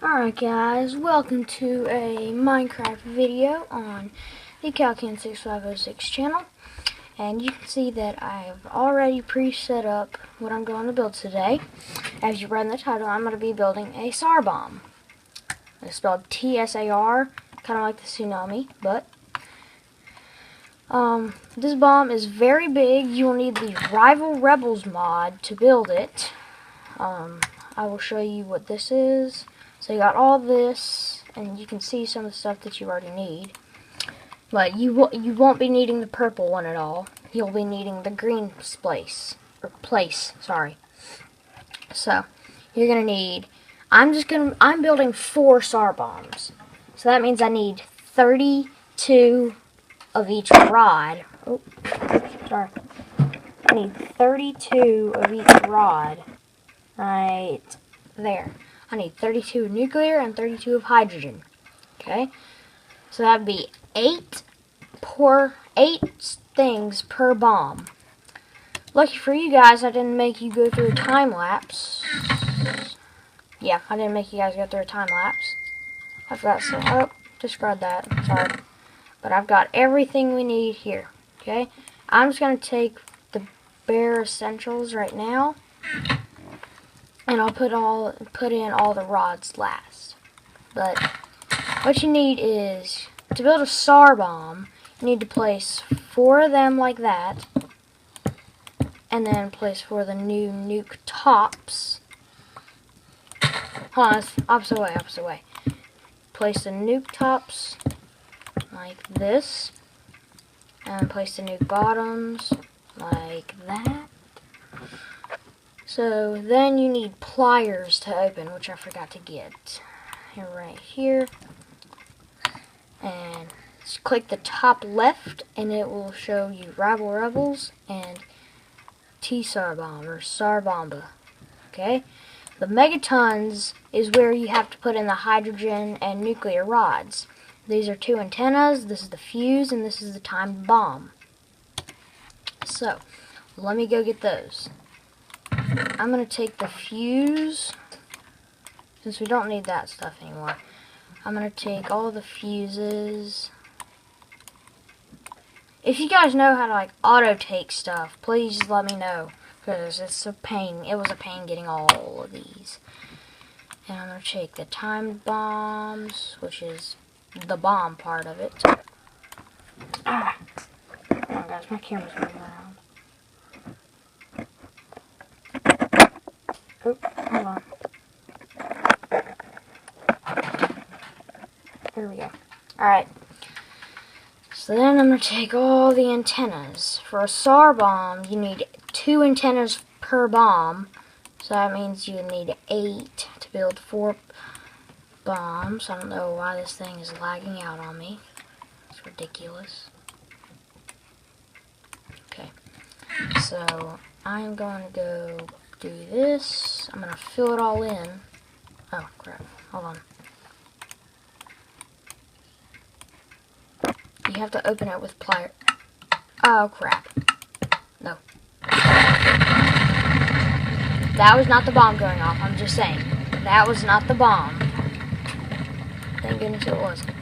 Alright guys, welcome to a Minecraft video on the Calcan6506 channel. And you can see that I've already pre-set up what I'm going to build today. As you read in the title, I'm going to be building a SAR bomb. It's spelled TSAR, kind of like the tsunami, but this bomb is very big. You will need the Rival Rebels mod to build it. I will show you what this is. So you got all this, and you can see some of the stuff that you already need. But you won't be needing the purple one at all. You'll be needing the green place. So you're gonna need. I'm building 4 SAR bombs. So that means I need 32 of each rod. Oh, sorry. I need 32 of each rod. Right there. I need 32 of nuclear and 32 of hydrogen. Okay? So that'd be 8 things per bomb. Lucky for you guys, I didn't make you go through a time lapse. Yeah, I didn't make you guys go through a time lapse. I've got some. Oh, discard that. Sorry. But I've got everything we need here. Okay? I'm just going to take the bare essentials right now. And I'll put in all the rods last. But what you need is, to build a SAR bomb, you need to place 4 of them like that. And then place 4 of the new nuke tops. Hold on, opposite way. Place the nuke tops like this. And place the nuke bottoms like that. So then you need pliers to open, which I forgot to get. Here, right here. And just click the top left, and it will show you Rival Rebels and TSAR bomb, or SAR bomba. Okay? The megatons is where you have to put in the hydrogen and nuclear rods. These are 2 antennas, this is the fuse, and this is the timed bomb. So, let me go get those. I'm going to take the fuse, since we don't need that stuff anymore. I'm going to take all the fuses. If you guys know how to auto-take stuff, please let me know, because it's a pain. It was a pain getting all of these. And I'm going to take the timed bombs, which is the bomb part of it. Ah! Come on guys, my camera's moving around. Oop, hold on. Here we go. Alright. So then I'm going to take all the antennas. For a SAR bomb, you need 2 antennas per bomb. So that means you need 8 to build 4 bombs. I don't know why this thing is lagging out on me. It's ridiculous. Okay. So I'm going to go do this. I'm going to fill it all in. Oh, crap. Hold on. You have to open it with pliers. Oh, crap. No. That was not the bomb going off. I'm just saying. That was not the bomb. Thank goodness it wasn't.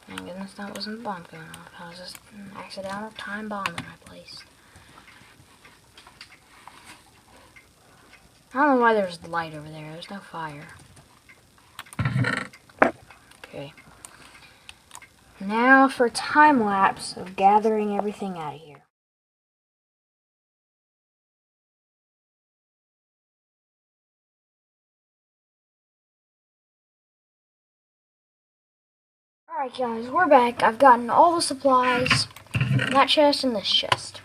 Thank goodness that wasn't the bomb going off. That was just an accidental time bomb that I placed. I don't know why there's light over there. There's no fire. Okay. Now for a time lapse of gathering everything out of here. Alright guys, we're back. I've gotten all the supplies in that chest and this chest.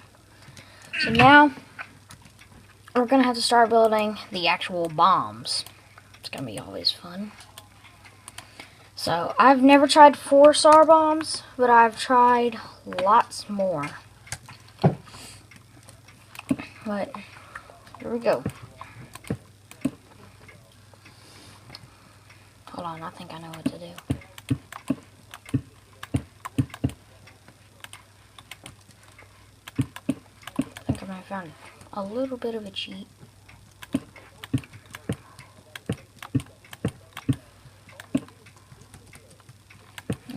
So now we're going to have to start building the actual bombs. It's going to be always fun. So, I've never tried 4 SAR bombs, but I've tried lots more. But, here we go. Hold on, I think I know what to do. I think I found a little bit of a cheat.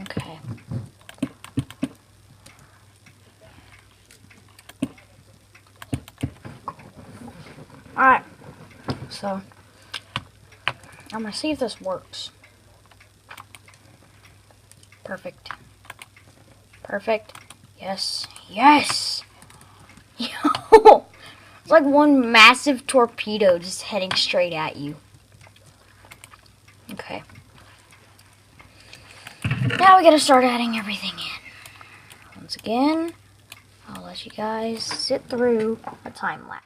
Okay. Alright. So, I'm going to see if this works. Perfect. Perfect. Yes. Yes! Yo! It's like one massive torpedo just heading straight at you. Okay. Now we gotta start adding everything in. Once again, I'll let you guys sit through a time lapse.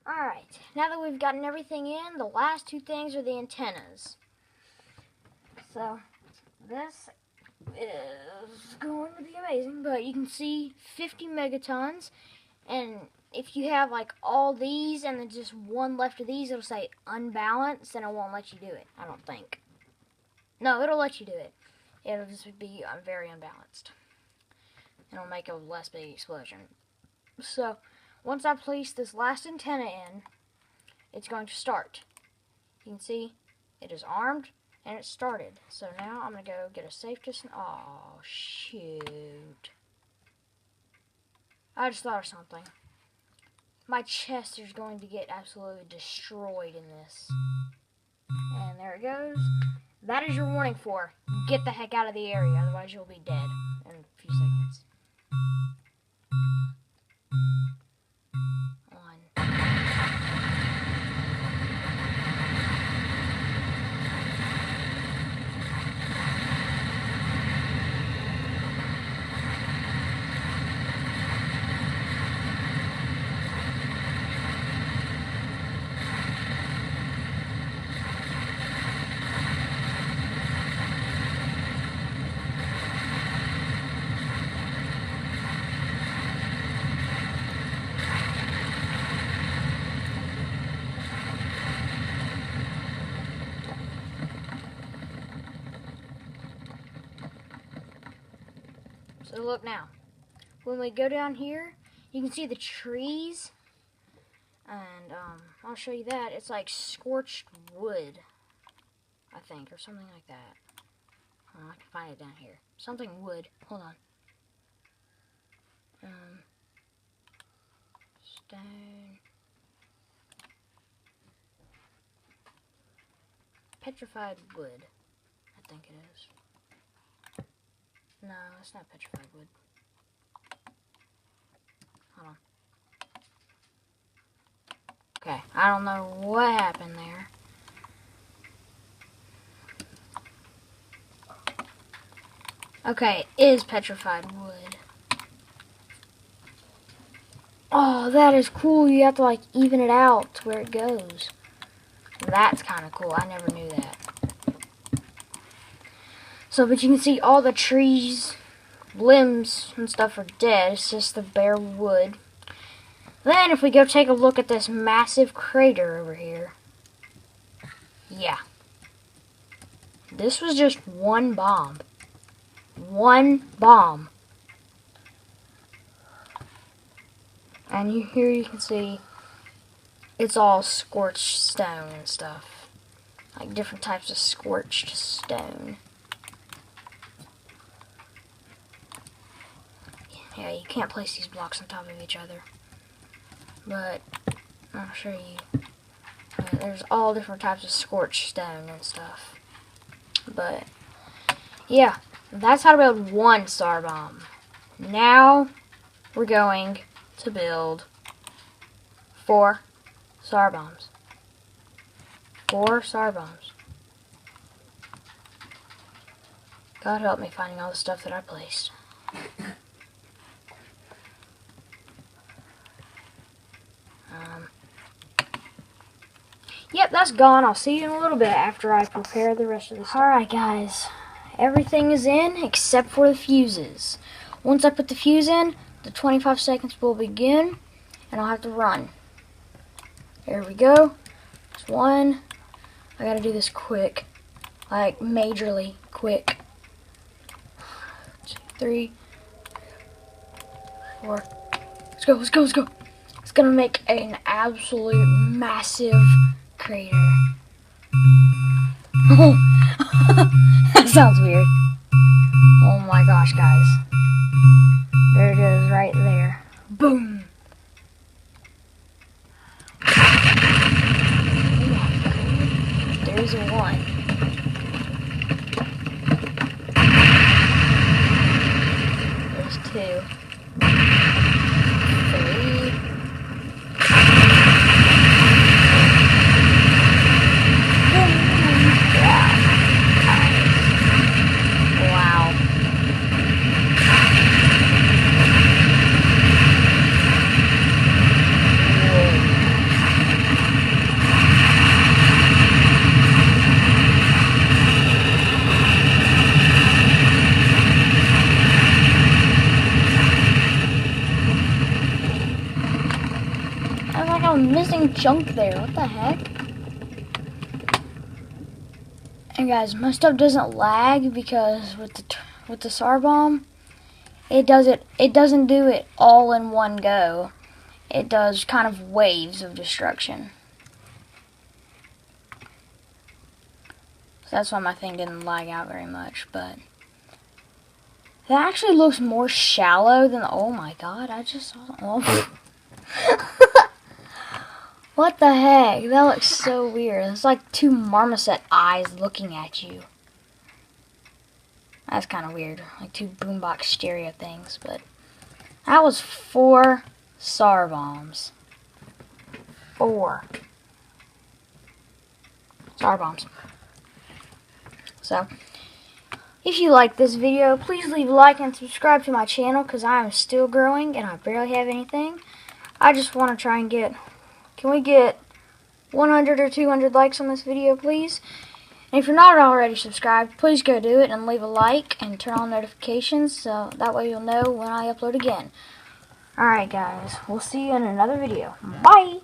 Alright, now that we've gotten everything in, the last two things are the antennas. So, this is going to be amazing, but you can see 50 megatons, and if you have like all these and then just one left of these, it'll say unbalanced, and it won't let you do it, I don't think. No, it'll let you do it. It'll just be very unbalanced. It'll make a less big explosion. So, once I place this last antenna in, it's going to start. You can see it is armed and it started. So now I'm going to go get a safe distance. Oh, shoot. I just thought of something. My chest is going to get absolutely destroyed in this. And there it goes. That is your warning for get the heck out of the area, otherwise you'll be dead in a few seconds. So look now, when we go down here, you can see the trees, and I'll show you that. It's like scorched wood, I think, or something like that. Oh, I can find it down here. Something wood. Hold on. Stone. Petrified wood, I think it is. No, it's not petrified wood. Hold on. Okay, I don't know what happened there. Okay, it is petrified wood. Oh, that is cool. You have to like even it out to where it goes. That's kind of cool. I never knew that. So, but you can see all the trees, limbs, and stuff are dead. It's just the bare wood. Then, if we go take a look at this massive crater over here. Yeah. This was just one bomb. One bomb. And here you can see it's all scorched stone and stuff. Like different types of scorched stone. Yeah, you can't place these blocks on top of each other. But I'll show you. There's all different types of scorched stone and stuff. But yeah, that's how to build one SAR bomb. Now we're going to build 4 SAR bombs. 4 SAR bombs. God help me finding all the stuff that I placed. Yep, that's gone. I'll see you in a little bit after I prepare the rest of the stuff. Alright guys, everything is in except for the fuses. Once I put the fuse in, the 25 seconds will begin, and I'll have to run. There we go. There's one. I gotta do this quick. Like, majorly quick. 3, 4. Let's go, let's go, let's go. It's gonna make an absolute massive crater. Oh, that sounds weird. Oh my gosh, guys. There it is, right there. Boom. There's a 1. There's 2. 3. Wow. I was like a missing chunk there. What the heck? And guys, my stuff doesn't lag because with the TSAR bomb, it doesn't do it all in one go. It does kind of waves of destruction. So that's why my thing didn't lag out very much, but that actually looks more shallow than, oh my god, I just saw, oh. What the heck? That looks so weird. It's like 2 marmoset eyes looking at you. That's kind of weird. Like 2 boombox stereo things, but that was 4 TSAR bombs. 4 TSAR bombs. So, if you like this video, please leave a like and subscribe to my channel because I am still growing and I barely have anything. I just want to try and get, can we get 100 or 200 likes on this video, please? And if you're not already subscribed, please go do it and leave a like and turn on notifications so that way you'll know when I upload again. Alright guys, we'll see you in another video. Bye!